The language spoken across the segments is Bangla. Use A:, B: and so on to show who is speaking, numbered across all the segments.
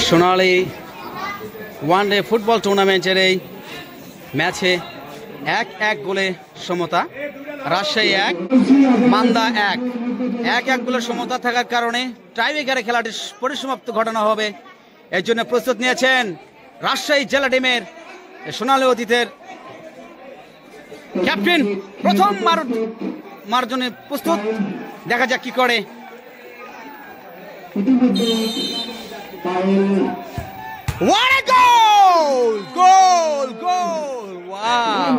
A: সোনালী ওয়ানডে ফুটবল টুর্নামেন্টের এই ম্যাচে 1-1 গোলে সমতা। রাজশাহী 1 মান্দা 1 গোলের সমতা থাকার কারণে টাইব্রেকারে খেলাটি পরিসমাপ্ত ঘটানো হবে। এর জন্য প্রস্তুত নিয়েছেন রাজশাহী জেলা টিমের সোনালী অতীতের ক্যাপ্টেন। প্রথম মার্জনে প্রস্তুত, দেখা যাক কি করে। What a goal! Goal! Goal! Wow!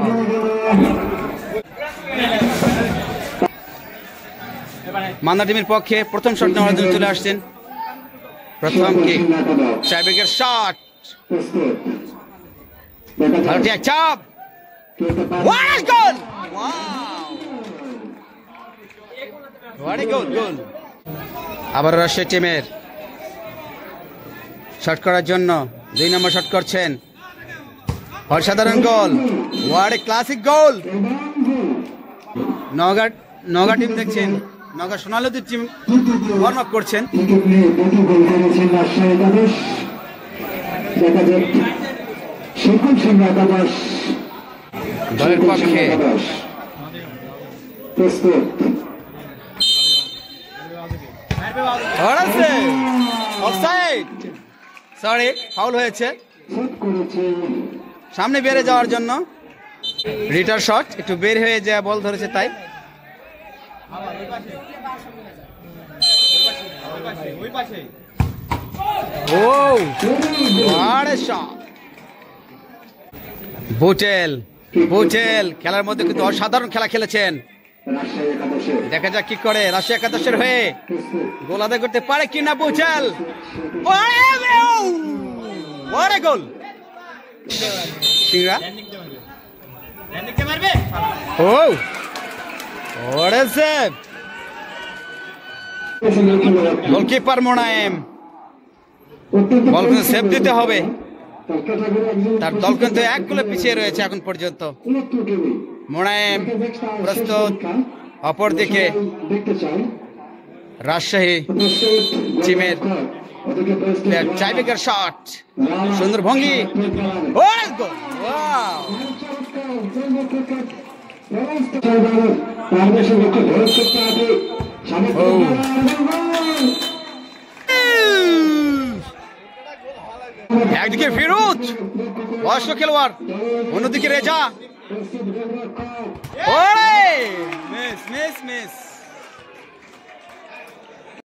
A: Manda টিমের পক্ষে প্রথম শট নেওয়ার জন্য চলে আসছেন। প্রথম কিক, টাইব্রেকার শট, ভালো চাপ। What a goal! Wow! What a goal! Goal! আবার রাজশাহী টিমের শট করার জন্য 2 নম্বর শট করছেন। অসাধারণ গোল, ওয়াট এ ক্লাসিক গোল। নওগাঁ টিম দেখছেন, নওগাঁ সোনালী টিম ওয়ার্ম আপ করছেন। দলের পক্ষে সরি, ফাউল হয়েছে। সামনে বেড়ে যাওয়ার জন্য রিটার শট, একটু বের হয়ে যায়, বল ধরেছে তাই। বুটেল খেলার মধ্যে কিন্তু অসাধারণ খেলা খেলেছেন। দেখা যাক কি করে রাজশাহী একাদশের হয়ে গোল আদায় করতে পারে কিনা বুটেল। গোল সিংড়া, গোলকিপার মোনায়েম, বল কিন্তু সেভ দিতে হবে। তার দল কিন্তু 1 গোলে পিছিয়ে রয়েছে এখন পর্যন্ত। মোনায়েম প্রস্তুত, অপরদিকে রাজশাহী টিমের টাইব্রেকার শট, সুন্দর ভঙ্গি। একদিকে ফিরোজ বয়স্ক খেলোয়াড়, অন্যদিকে রেজা। Miss miss miss